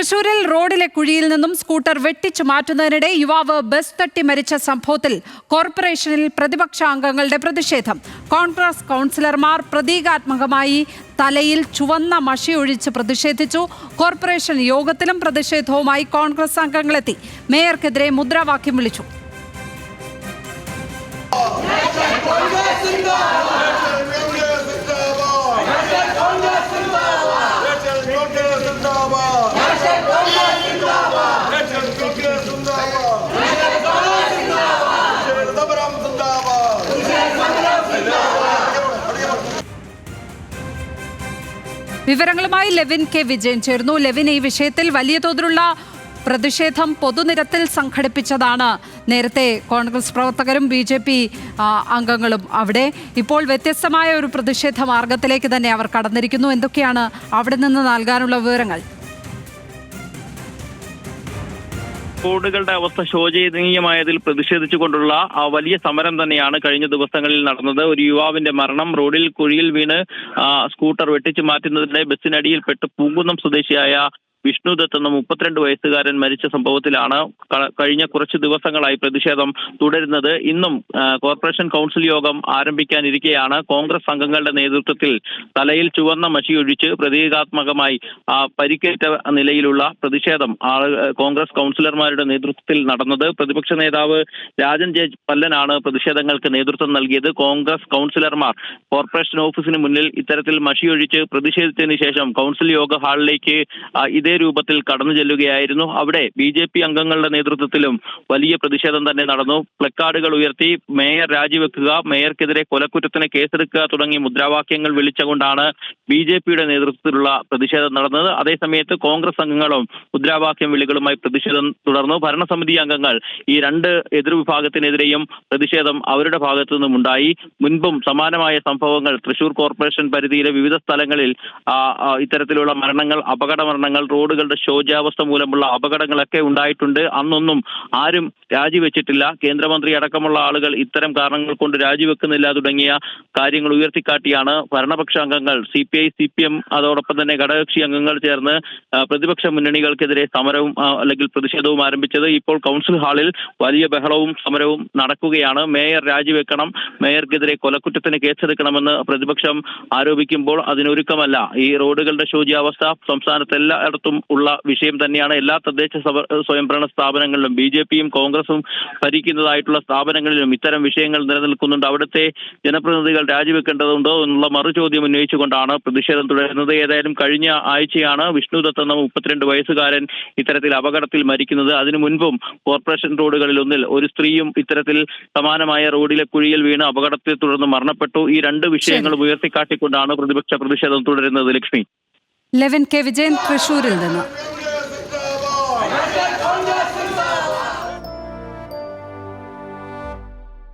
തൃശൂരിൽ റോഡിലെ കുഴിയിൽ നിന്നും സ്കൂട്ടർ വെട്ടിച്ചു മാറ്റുന്നതിനിടെ യുവാവ് ബസ് തട്ടി മരിച്ച സംഭവത്തിൽ കോർപ്പറേഷനിൽ പ്രതിപക്ഷ അംഗങ്ങളുടെ പ്രതിഷേധം. കോൺഗ്രസ് കൗൺസിലർമാർ പ്രതീകാത്മകമായി തലയിൽ ചുവന്ന മഷി ഒഴിച്ച് പ്രതിഷേധിച്ചു. കോർപ്പറേഷൻ യോഗത്തിലും പ്രതിഷേധവുമായി കോൺഗ്രസ് അംഗങ്ങളെത്തി. മേയർക്കെതിരെ മുദ്രാവാക്യം വിളിച്ചു. വിവരങ്ങളുമായി ലെവിൻ കെ വിജയൻ ചേർന്നു. ലെവിൻ, ഈ വിഷയത്തിൽ വലിയ തോതിലുള്ള പ്രതിഷേധം പൊതുനിരത്തിൽ സംഘടിപ്പിച്ചതാണ് നേരത്തെ കോൺഗ്രസ് പ്രവർത്തകരും BJP അംഗങ്ങളും. അവിടെ ഇപ്പോൾ വ്യത്യസ്തമായ ഒരു പ്രതിഷേധ മാർഗത്തിലേക്ക് തന്നെ അവർ കടന്നിരിക്കുന്നു. എന്തൊക്കെയാണ് അവിടെ നിന്ന് നൽകാനുള്ള വിവരങ്ങൾ? റോഡുകളുടെ അവസ്ഥ ശോചനീയമായതിൽ പ്രതിഷേധിച്ചുകൊണ്ടുള്ള വലിയ സമരം തന്നെയാണ് കഴിഞ്ഞ ദിവസങ്ങളിൽ നടന്നത്. ഒരു യുവാവിന്റെ മരണം, റോഡിൽ കുഴിയിൽ വീണ് സ്കൂട്ടർ വെട്ടിച്ചു മാറ്റുന്നതിനിടെ ബസ്സിനടിയിൽപ്പെട്ട് പൂങ്കുന്നം സ്വദേശിയായ വിഷ്ണുദത്ത് എന്ന 32 വയസ്സുകാരൻ മരിച്ച സംഭവത്തിലാണ് കഴിഞ്ഞ കുറച്ച് ദിവസങ്ങളായി പ്രതിഷേധം തുടരുന്നത്. ഇന്നും കോർപ്പറേഷൻ കൗൺസിൽ യോഗം ആരംഭിക്കാനിരിക്കെയാണ് കോൺഗ്രസ് അംഗങ്ങളുടെ നേതൃത്വത്തിൽ തലയിൽ ചുവന്ന മഷിയൊഴിച്ച് പ്രതീകാത്മകമായി പരിക്കേറ്റ നിലയിലുള്ള പ്രതിഷേധം കോൺഗ്രസ് കൗൺസിലർമാരുടെ നേതൃത്വത്തിൽ നടന്നത്. പ്രതിപക്ഷ നേതാവ് രാജൻ ജെ പല്ലനാണ് പ്രതിഷേധങ്ങൾക്ക് നേതൃത്വം നൽകിയത്. കോൺഗ്രസ് കൗൺസിലർമാർ കോർപ്പറേഷൻ ഓഫീസിന് മുന്നിൽ ഇത്തരത്തിൽ മഷിയൊഴിച്ച് പ്രതിഷേധിച്ചതിന് ശേഷം കൗൺസിൽ യോഗ ഹാളിലേക്ക് ഇതേ രൂപത്തിൽ കടന്നു ചെല്ലുകയായിരുന്നു. അവിടെ BJP അംഗങ്ങളുടെ നേതൃത്വത്തിലും വലിയ പ്രതിഷേധം തന്നെ നടന്നു. പ്ലക്കാർഡുകൾ ഉയർത്തി മേയർ രാജിവെക്കുക, മേയർക്കെതിരെ കൊലക്കുറ്റത്തിന് കേസെടുക്കുക തുടങ്ങിയ മുദ്രാവാക്യങ്ങൾ വിളിച്ചുകൊണ്ടാണ് BJPയുടെ നേതൃത്വത്തിലുള്ള പ്രതിഷേധം നടന്നത്. അതേസമയത്ത് കോൺഗ്രസ് അംഗങ്ങളും മുദ്രാവാക്യം വിളികളുമായി പ്രതിഷേധം തുടർന്നു. ഭരണസമിതി അംഗങ്ങൾ ഈ രണ്ട് എതിർവിഭാഗത്തിനെതിരെയും പ്രതിഷേധം അവരുടെ ഭാഗത്തു നിന്നും ഉണ്ടായി. മുൻപും സമാനമായ സംഭവങ്ങൾ തൃശൂർ കോർപ്പറേഷൻ പരിധിയിലെ വിവിധ സ്ഥലങ്ങളിൽ ഇത്തരത്തിലുള്ള മരണങ്ങൾ, അപകട മരണങ്ങൾ, റോഡുകളുടെ ശോചാവസ്ഥ മൂലമുള്ള അപകടങ്ങളൊക്കെ ഉണ്ടായിട്ടുണ്ട്. അന്നൊന്നും ആരും രാജിവെച്ചിട്ടില്ല. കേന്ദ്രമന്ത്രി അടക്കമുള്ള ആളുകൾ ഇത്തരം കാരണങ്ങൾ കൊണ്ട് രാജിവെക്കുന്നില്ല തുടങ്ങിയ കാര്യങ്ങൾ ഉയർത്തിക്കാട്ടിയാണ് ഭരണപക്ഷ അംഗങ്ങൾ CPI, CPM അതോടൊപ്പം തന്നെ ഘടകകക്ഷി അംഗങ്ങൾ ചേർന്ന് പ്രതിപക്ഷ മുന്നണികൾക്കെതിരെ സമരവും അല്ലെങ്കിൽ പ്രതിഷേധവും ആരംഭിച്ചത്. ഇപ്പോൾ കൗൺസിൽ ഹാളിൽ വലിയ ബഹളവും സമരവും നടക്കുകയാണ്. മേയർ രാജിവെക്കണം, മേയർക്കെതിരെ കൊലക്കുറ്റത്തിന് കേസെടുക്കണമെന്ന് പ്രതിപക്ഷം ആരോപിക്കുമ്പോൾ അതിനൊരുക്കമല്ല. ഈ റോഡുകളുടെ ശോചാവസ്ഥ സംസ്ഥാനത്ത് എല്ലായിടത്തും ഉള്ള വിഷയം തന്നെയാണ്. എല്ലാ തദ്ദേശ സ്വയംഭരണ സ്ഥാപനങ്ങളിലും BJPയും കോൺഗ്രസും ഭരിക്കുന്നതായിട്ടുള്ള സ്ഥാപനങ്ങളിലും ഇത്തരം വിഷയങ്ങൾ നിലനിൽക്കുന്നുണ്ട്. അവിടുത്തെ ജനപ്രതിനിധികൾ രാജിവെക്കേണ്ടതുണ്ടോ എന്നുള്ള മറുചോദ്യം ഉന്നയിച്ചുകൊണ്ടാണ് പ്രതിഷേധം തുടരുന്നത്. ഏതായാലും കഴിഞ്ഞ ആഴ്ചയാണ് വിഷ്ണുദത്ത് എന്ന 32 വയസ്സുകാരൻ ഇത്തരത്തിൽ അപകടത്തിൽ മരിക്കുന്നത്. അതിനു മുൻപും കോർപ്പറേഷൻ റോഡുകളിൽ ഒന്നിൽ ഒരു സ്ത്രീയും ഇത്തരത്തിൽ സമാനമായ റോഡിലെ കുഴിയിൽ വീണ് അപകടത്തെ തുടർന്ന് മരണപ്പെട്ടു. ഈ രണ്ട് വിഷയങ്ങളും ഉയർത്തിക്കാട്ടിക്കൊണ്ടാണ് പ്രതിപക്ഷ പ്രതിഷേധം തുടരുന്നത്. ലക്ഷ്മി. ലെവിൻ കെ വിജയൻ, തൃശൂരിൽ നിന്ന്.